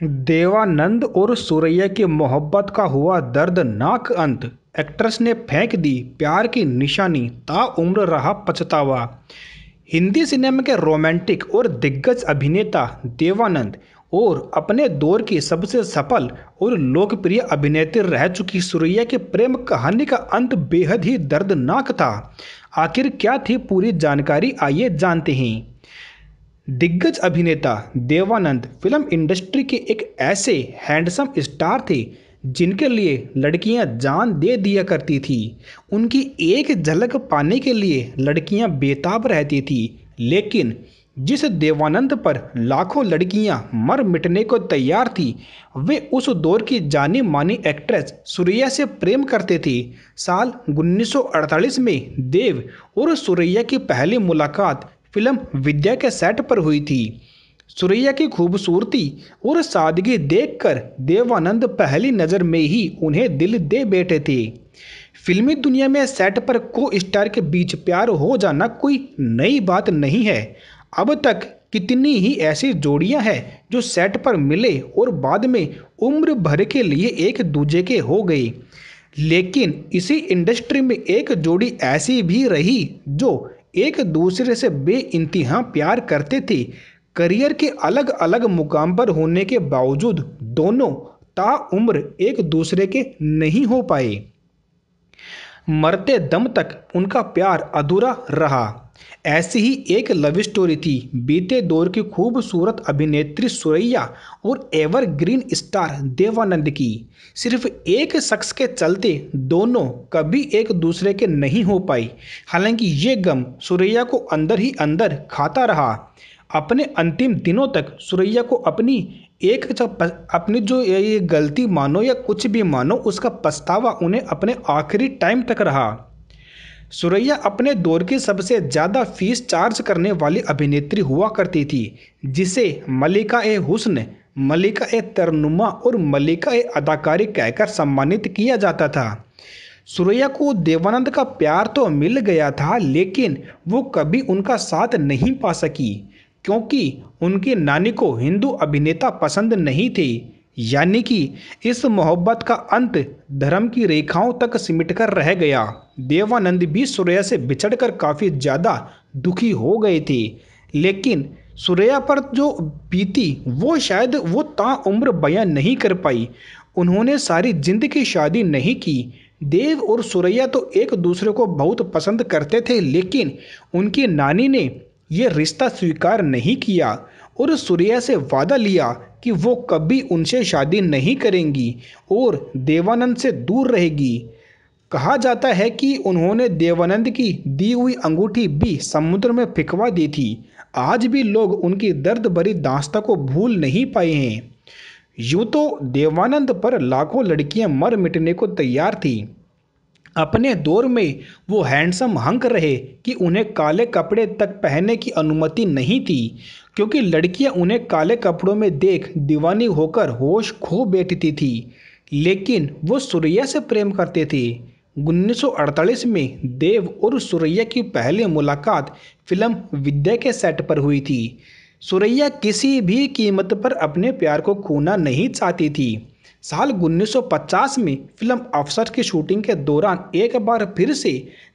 देवानंद और सुरैया की मोहब्बत का हुआ दर्दनाक अंत। एक्ट्रेस ने फेंक दी प्यार की निशानी, ताउम्र रहा पछतावा। हिंदी सिनेमा के रोमांटिक और दिग्गज अभिनेता देवानंद और अपने दौर की सबसे सफल और लोकप्रिय अभिनेत्री रह चुकी सुरैया की प्रेम कहानी का अंत बेहद ही दर्दनाक था। आखिर क्या थी पूरी जानकारी, आइए जानते हैं। दिग्गज अभिनेता देवानंद फिल्म इंडस्ट्री के एक ऐसे हैंडसम स्टार थे जिनके लिए लड़कियां जान दे दिया करती थी। उनकी एक झलक पाने के लिए लड़कियां बेताब रहती थी। लेकिन जिस देवानंद पर लाखों लड़कियां मर मिटने को तैयार थी, वे उस दौर की जानी मानी एक्ट्रेस सुरैया से प्रेम करते थे। साल 1948 में देव और सुरैया की पहली मुलाकात फिल्म विद्या के सेट पर हुई थी। सुरैया की खूबसूरती और सादगी देखकर देवानंद पहली नज़र में ही उन्हें दिल दे बैठे थे। फिल्मी दुनिया में सेट पर को स्टार के बीच प्यार हो जाना कोई नई बात नहीं है। अब तक कितनी ही ऐसी जोड़ियां हैं जो सेट पर मिले और बाद में उम्र भर के लिए एक दूजे के हो गए। लेकिन इसी इंडस्ट्री में एक जोड़ी ऐसी भी रही जो एक दूसरे से बेइंतहा प्यार करते थे। करियर के अलग अलग मुकाम पर होने के बावजूद दोनों ताउम्र एक दूसरे के नहीं हो पाए। मरते दम तक उनका प्यार अधूरा रहा। ऐसी ही एक लव स्टोरी थी बीते दौर की खूबसूरत अभिनेत्री सुरैया और एवरग्रीन स्टार देवानंद की। सिर्फ एक शख्स के चलते दोनों कभी एक दूसरे के नहीं हो पाई। हालांकि ये गम सुरैया को अंदर ही अंदर खाता रहा। अपने अंतिम दिनों तक सुरैया को अपनी जो ये गलती मानो या कुछ भी मानो, उसका पछतावा उन्हें अपने आखिरी टाइम तक रहा। सुरैया अपने दौर की सबसे ज़्यादा फीस चार्ज करने वाली अभिनेत्री हुआ करती थी, जिसे मलिका ए हुस्न, मलिका ए तरन्नुमा और मलिका ए अदाकारी कहकर सम्मानित किया जाता था। सुरैया को देवानंद का प्यार तो मिल गया था, लेकिन वो कभी उनका साथ नहीं पा सकी क्योंकि उनकी नानी को हिंदू अभिनेता पसंद नहीं थे। यानी कि इस मोहब्बत का अंत धर्म की रेखाओं तक सिमटकर रह गया। देवानंद भी सुरैया से बिछड़कर काफ़ी ज़्यादा दुखी हो गए थे, लेकिन सुरैया पर जो बीती वो शायद वो ताउम्र बयां नहीं कर पाई। उन्होंने सारी जिंदगी शादी नहीं की। देव और सुरैया तो एक दूसरे को बहुत पसंद करते थे, लेकिन उनकी नानी ने यह रिश्ता स्वीकार नहीं किया और सुरैया से वादा लिया कि वो कभी उनसे शादी नहीं करेंगी और देवानंद से दूर रहेगी। कहा जाता है कि उन्होंने देवानंद की दी हुई अंगूठी भी समुद्र में फेंकवा दी थी। आज भी लोग उनकी दर्द भरी दास्तां को भूल नहीं पाए हैं। यूं तो देवानंद पर लाखों लड़कियां मर मिटने को तैयार थी। अपने दौर में वो हैंडसम हंक रहे कि उन्हें काले कपड़े तक पहनने की अनुमति नहीं थी, क्योंकि लड़कियां उन्हें काले कपड़ों में देख दीवानी होकर होश खो बैठती थी। लेकिन वो सुरैया से प्रेम करते थे। 1948 में देव और सुरैया की पहली मुलाकात फिल्म विद्या के सेट पर हुई थी। सुरैया किसी भी कीमत पर अपने प्यार को खोना नहीं चाहती थी। साल 1950 में फिल्म अफसर की शूटिंग के दौरान एक बार फिर से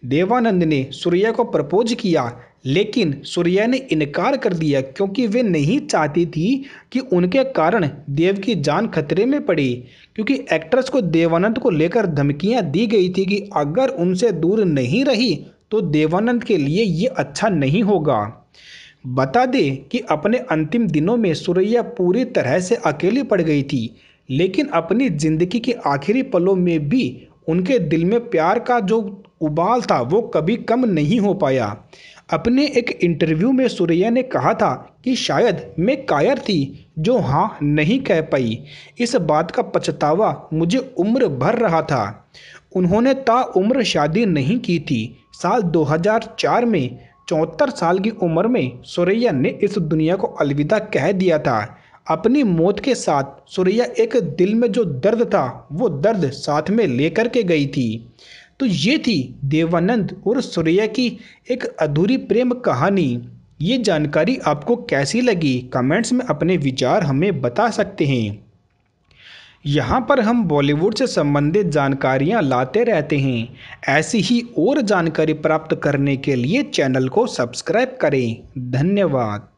देवानंद ने सुरैया को प्रपोज किया, लेकिन सुरैया ने इनकार कर दिया क्योंकि वे नहीं चाहती थी कि उनके कारण देव की जान खतरे में पड़े। क्योंकि एक्ट्रेस को देवानंद को लेकर धमकियां दी गई थी कि अगर उनसे दूर नहीं रही तो देवानंद के लिए ये अच्छा नहीं होगा। बता दें कि अपने अंतिम दिनों में सुरैया पूरी तरह से अकेली पड़ गई थी, लेकिन अपनी जिंदगी के आखिरी पलों में भी उनके दिल में प्यार का जो उबाल था वो कभी कम नहीं हो पाया। अपने एक इंटरव्यू में सुरैया ने कहा था कि शायद मैं कायर थी जो हाँ नहीं कह पाई। इस बात का पछतावा मुझे उम्र भर रहा था। उन्होंने ताउम्र शादी नहीं की थी। साल 2004 में 74 साल की उम्र में सुरैया ने इस दुनिया को अलविदा कह दिया था। अपनी मौत के साथ सुरैया एक दिल में जो दर्द था वो दर्द साथ में लेकर के गई थी। तो ये थी देवानंद और सुरैया की एक अधूरी प्रेम कहानी। ये जानकारी आपको कैसी लगी, कमेंट्स में अपने विचार हमें बता सकते हैं। यहाँ पर हम बॉलीवुड से संबंधित जानकारियाँ लाते रहते हैं। ऐसी ही और जानकारी प्राप्त करने के लिए चैनल को सब्सक्राइब करें। धन्यवाद।